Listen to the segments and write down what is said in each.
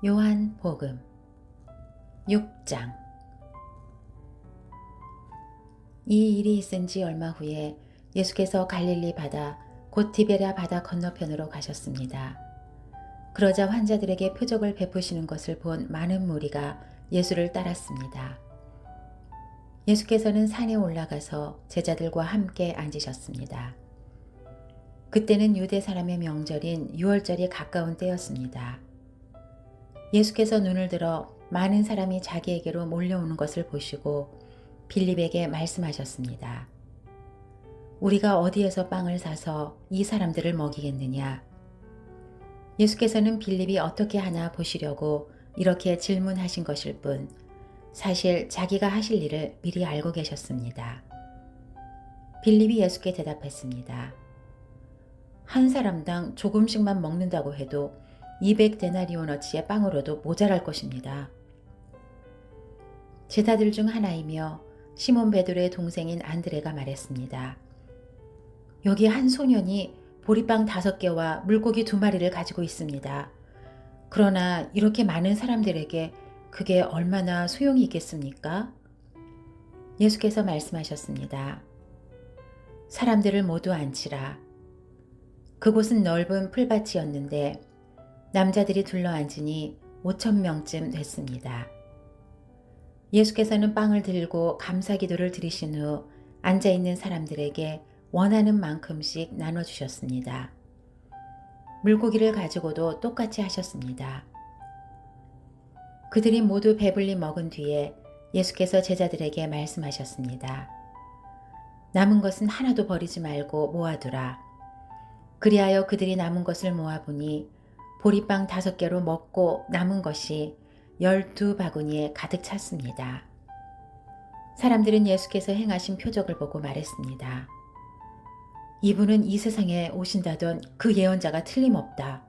요한복음 6장. 이 일이 있은 지 얼마 후에 예수께서 갈릴리 바다 곧 디베랴 바다 건너편으로 가셨습니다. 그러자 환자들에게 표적을 베푸시는 것을 본 많은 무리가 예수를 따랐습니다. 예수께서는 산에 올라가서 제자들과 함께 앉으셨습니다. 그때는 유대 사람의 명절인 유월절이 가까운 때였습니다. 예수께서 눈을 들어 많은 사람이 자기에게로 몰려오는 것을 보시고 빌립에게 말씀하셨습니다. 우리가 어디에서 빵을 사서 이 사람들을 먹이겠느냐? 예수께서는 빌립이 어떻게 하나 보시려고 이렇게 질문하신 것일 뿐 사실 자기가 하실 일을 미리 알고 계셨습니다. 빌립이 예수께 대답했습니다. 한 사람당 조금씩만 먹는다고 해도 200데나리온어치의 빵으로도 모자랄 것입니다. 제자들 중 하나이며 시몬 베드로의 동생인 안드레가 말했습니다. 여기 한 소년이 보리빵 5개와 물고기 2마리를 가지고 있습니다. 그러나 이렇게 많은 사람들에게 그게 얼마나 소용이 있겠습니까? 예수께서 말씀하셨습니다. 사람들을 모두 앉히라. 그곳은 넓은 풀밭이었는데 남자들이 둘러앉으니 5,000명쯤 됐습니다. 예수께서는 빵을 들고 감사기도를 드리신 후 앉아있는 사람들에게 원하는 만큼씩 나눠주셨습니다. 물고기를 가지고도 똑같이 하셨습니다. 그들이 모두 배불리 먹은 뒤에 예수께서 제자들에게 말씀하셨습니다. 남은 것은 하나도 버리지 말고 모아두라. 그리하여 그들이 남은 것을 모아보니 보리빵 5개로 먹고 남은 것이 12바구니에 가득 찼습니다. 사람들은 예수께서 행하신 표적을 보고 말했습니다. 이분은 이 세상에 오신다던 그 예언자가 틀림없다.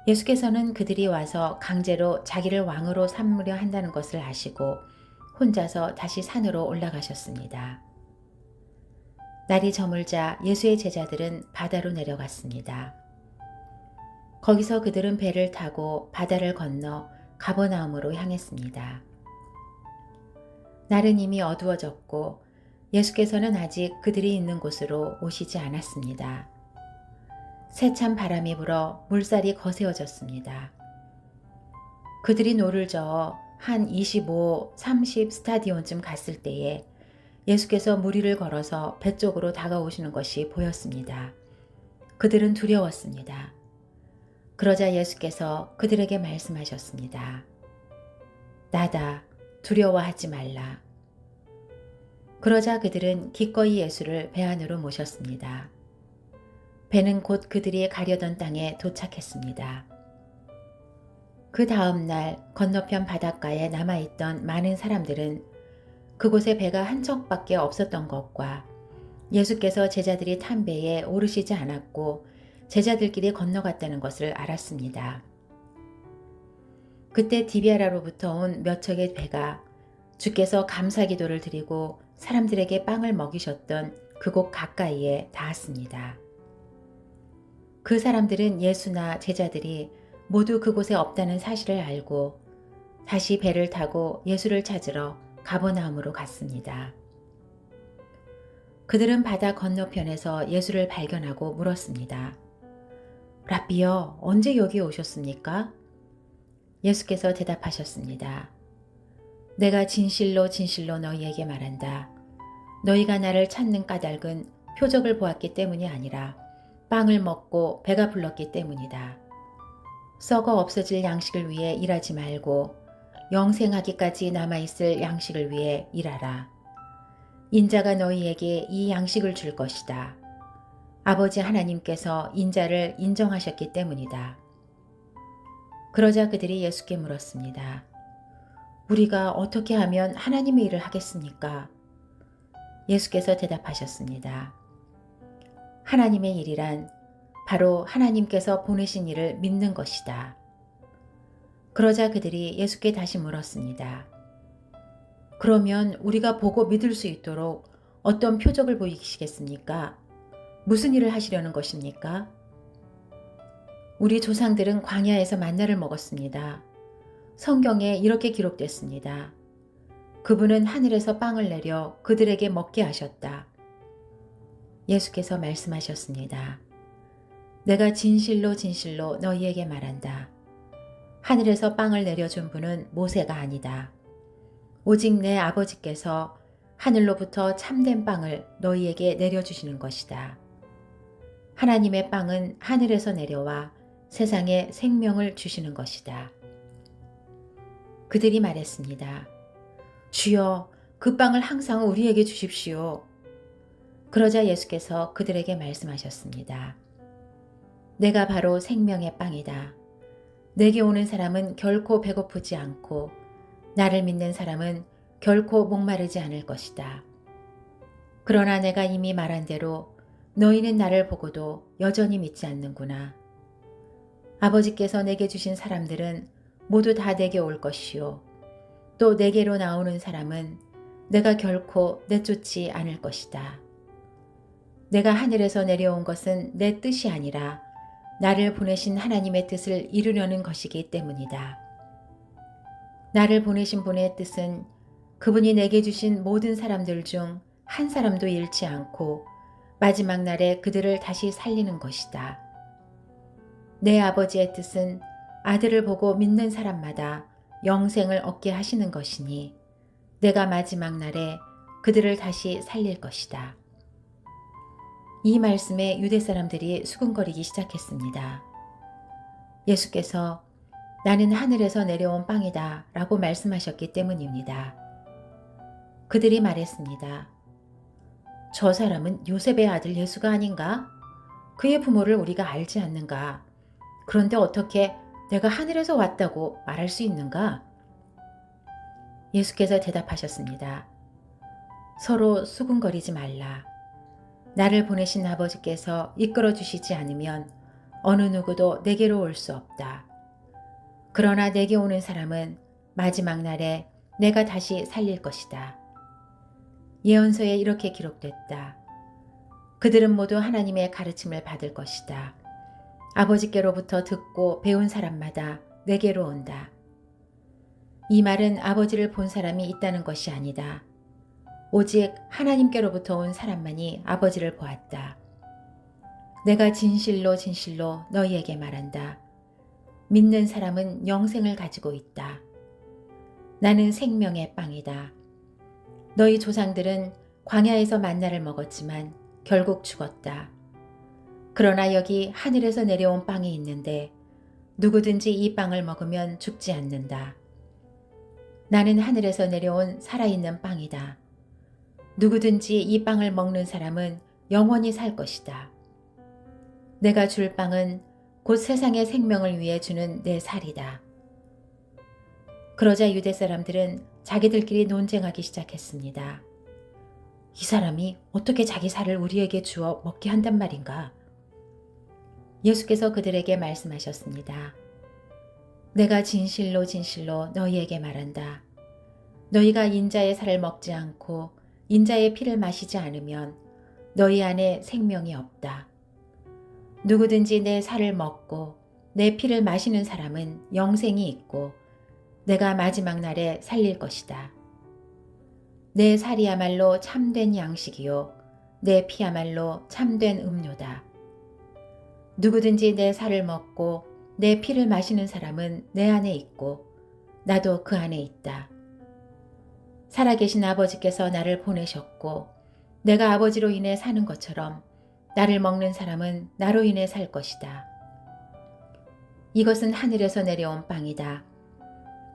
예수께서는 그들이 와서 강제로 자기를 왕으로 삼으려 한다는 것을 아시고 혼자서 다시 산으로 올라가셨습니다. 날이 저물자 예수의 제자들은 바다로 내려갔습니다. 거기서 그들은 배를 타고 바다를 건너 가버나움으로 향했습니다. 날은 이미 어두워졌고 예수께서는 아직 그들이 있는 곳으로 오시지 않았습니다. 세찬 바람이 불어 물살이 거세어졌습니다. 그들이 노를 저어 한 25, 30 스타디온쯤 갔을 때에 예수께서 무리를 걸어서 배 쪽으로 다가오시는 것이 보였습니다. 그들은 두려웠습니다. 그러자 예수께서 그들에게 말씀하셨습니다. 나다, 두려워하지 말라. 그러자 그들은 기꺼이 예수를 배 안으로 모셨습니다. 배는 곧 그들이 가려던 땅에 도착했습니다. 그 다음 날 건너편 바닷가에 남아있던 많은 사람들은 그곳에 배가 한 척밖에 없었던 것과 예수께서 제자들이 탄 배에 오르시지 않았고 제자들끼리 건너갔다는 것을 알았습니다. 그때 디베랴로부터 온 몇 척의 배가 주께서 감사기도를 드리고 사람들에게 빵을 먹이셨던 그곳 가까이에 닿았습니다. 그 사람들은 예수나 제자들이 모두 그곳에 없다는 사실을 알고 다시 배를 타고 예수를 찾으러 가버나움으로 갔습니다. 그들은 바다 건너편에서 예수를 발견하고 물었습니다. 라비여, 언제 여기 오셨습니까? 예수께서 대답하셨습니다. 내가 진실로 진실로 너희에게 말한다. 너희가 나를 찾는 까닭은 표적을 보았기 때문이 아니라 빵을 먹고 배가 불렀기 때문이다. 썩어 없어질 양식을 위해 일하지 말고 영생하기까지 남아있을 양식을 위해 일하라. 인자가 너희에게 이 양식을 줄 것이다. 아버지 하나님께서 인자를 인정하셨기 때문이다. 그러자 그들이 예수께 물었습니다. 우리가 어떻게 하면 하나님의 일을 하겠습니까? 예수께서 대답하셨습니다. 하나님의 일이란 바로 하나님께서 보내신 일을 믿는 것이다. 그러자 그들이 예수께 다시 물었습니다. 그러면 우리가 보고 믿을 수 있도록 어떤 표적을 보이시겠습니까? 무슨 일을 하시려는 것입니까? 우리 조상들은 광야에서 만나를 먹었습니다. 성경에 이렇게 기록됐습니다. 그분은 하늘에서 빵을 내려 그들에게 먹게 하셨다. 예수께서 말씀하셨습니다. 내가 진실로 진실로 너희에게 말한다. 하늘에서 빵을 내려준 분은 모세가 아니다. 오직 내 아버지께서 하늘로부터 참된 빵을 너희에게 내려주시는 것이다. 하나님의 빵은 하늘에서 내려와 세상에 생명을 주시는 것이다. 그들이 말했습니다. 주여, 그 빵을 항상 우리에게 주십시오. 그러자 예수께서 그들에게 말씀하셨습니다. 내가 바로 생명의 빵이다. 내게 오는 사람은 결코 배고프지 않고 나를 믿는 사람은 결코 목마르지 않을 것이다. 그러나 내가 이미 말한 대로 너희는 나를 보고도 여전히 믿지 않는구나. 아버지께서 내게 주신 사람들은 모두 다 내게 올 것이요. 또 내게로 나오는 사람은 내가 결코 내쫓지 않을 것이다. 내가 하늘에서 내려온 것은 내 뜻이 아니라 나를 보내신 하나님의 뜻을 이루려는 것이기 때문이다. 나를 보내신 분의 뜻은 그분이 내게 주신 모든 사람들 중 한 사람도 잃지 않고 마지막 날에 그들을 다시 살리는 것이다. 내 아버지의 뜻은 아들을 보고 믿는 사람마다 영생을 얻게 하시는 것이니 내가 마지막 날에 그들을 다시 살릴 것이다. 이 말씀에 유대 사람들이 수군거리기 시작했습니다. 예수께서 나는 하늘에서 내려온 빵이다 라고 말씀하셨기 때문입니다. 그들이 말했습니다. 저 사람은 요셉의 아들 예수가 아닌가? 그의 부모를 우리가 알지 않는가? 그런데 어떻게 내가 하늘에서 왔다고 말할 수 있는가? 예수께서 대답하셨습니다. 서로 수군거리지 말라. 나를 보내신 아버지께서 이끌어 주시지 않으면 어느 누구도 내게로 올 수 없다. 그러나 내게 오는 사람은 마지막 날에 내가 다시 살릴 것이다. 예언서에 이렇게 기록됐다. 그들은 모두 하나님의 가르침을 받을 것이다. 아버지께로부터 듣고 배운 사람마다 내게로 온다. 이 말은 아버지를 본 사람이 있다는 것이 아니다. 오직 하나님께로부터 온 사람만이 아버지를 보았다. 내가 진실로 진실로 너희에게 말한다. 믿는 사람은 영생을 가지고 있다. 나는 생명의 빵이다. 너희 조상들은 광야에서 만나를 먹었지만 결국 죽었다. 그러나 여기 하늘에서 내려온 빵이 있는데 누구든지 이 빵을 먹으면 죽지 않는다. 나는 하늘에서 내려온 살아있는 빵이다. 누구든지 이 빵을 먹는 사람은 영원히 살 것이다. 내가 줄 빵은 곧 세상의 생명을 위해 주는 내 살이다. 그러자 유대 사람들은 자기들끼리 논쟁하기 시작했습니다. 이 사람이 어떻게 자기 살을 우리에게 주어 먹게 한단 말인가? 예수께서 그들에게 말씀하셨습니다. 내가 진실로 진실로 너희에게 말한다. 너희가 인자의 살을 먹지 않고 인자의 피를 마시지 않으면 너희 안에 생명이 없다. 누구든지 내 살을 먹고 내 피를 마시는 사람은 영생이 있고 내가 마지막 날에 살릴 것이다. 내 살이야말로 참된 양식이요 내 피야말로 참된 음료다. 누구든지 내 살을 먹고 내 피를 마시는 사람은 내 안에 있고 나도 그 안에 있다. 살아계신 아버지께서 나를 보내셨고 내가 아버지로 인해 사는 것처럼 나를 먹는 사람은 나로 인해 살 것이다. 이것은 하늘에서 내려온 빵이다.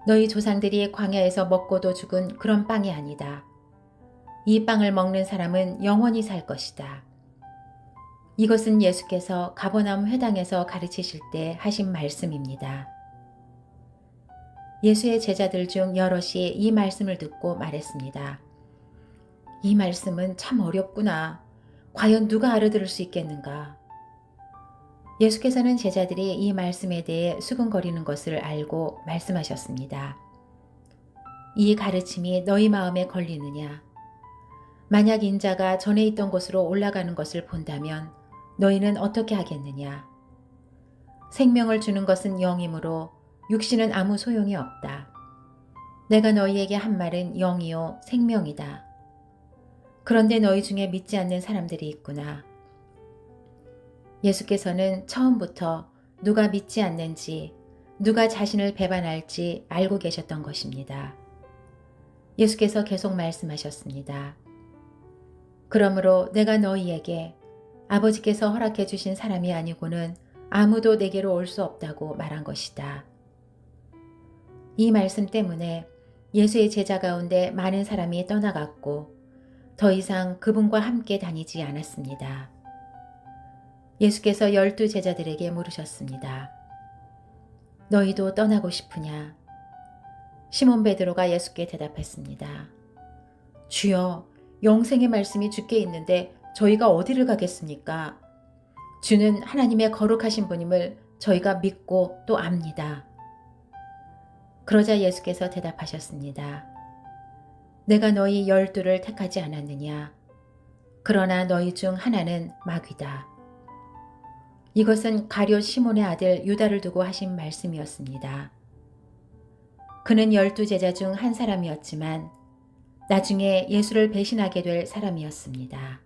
너희 조상들이 광야에서 먹고도 죽은 그런 빵이 아니다. 이 빵을 먹는 사람은 영원히 살 것이다. 이것은 예수께서 가버나움 회당에서 가르치실 때 하신 말씀입니다. 예수의 제자들 중 여럿이 이 말씀을 듣고 말했습니다. 이 말씀은 참 어렵구나. 과연 누가 알아들을 수 있겠는가? 예수께서는 제자들이 이 말씀에 대해 수근거리는 것을 알고 말씀하셨습니다. 이 가르침이 너희 마음에 걸리느냐? 만약 인자가 전에 있던 곳으로 올라가는 것을 본다면 너희는 어떻게 하겠느냐? 생명을 주는 것은 영이므로 육신은 아무 소용이 없다. 내가 너희에게 한 말은 영이요 생명이다. 그런데 너희 중에 믿지 않는 사람들이 있구나. 예수께서는 처음부터 누가 믿지 않는지, 누가 자신을 배반할지 알고 계셨던 것입니다. 예수께서 계속 말씀하셨습니다. 그러므로 내가 너희에게 아버지께서 허락해 주신 사람이 아니고는 아무도 내게로 올 수 없다고 말한 것이다. 이 말씀 때문에 예수의 제자 가운데 많은 사람이 떠나갔고 더 이상 그분과 함께 다니지 않았습니다. 예수께서 12 제자들에게 물으셨습니다. 너희도 떠나고 싶으냐? 시몬 베드로가 예수께 대답했습니다. 주여, 영생의 말씀이 주께 있는데 저희가 어디를 가겠습니까? 주는 하나님의 거룩하신 분임을 저희가 믿고 또 압니다. 그러자 예수께서 대답하셨습니다. 내가 너희 12를 택하지 않았느냐? 그러나 너희 중 하나는 마귀다. 이것은 가룟 시몬의 아들 유다를 두고 하신 말씀이었습니다. 그는 12 제자 중 한 사람이었지만 나중에 예수를 배신하게 될 사람이었습니다.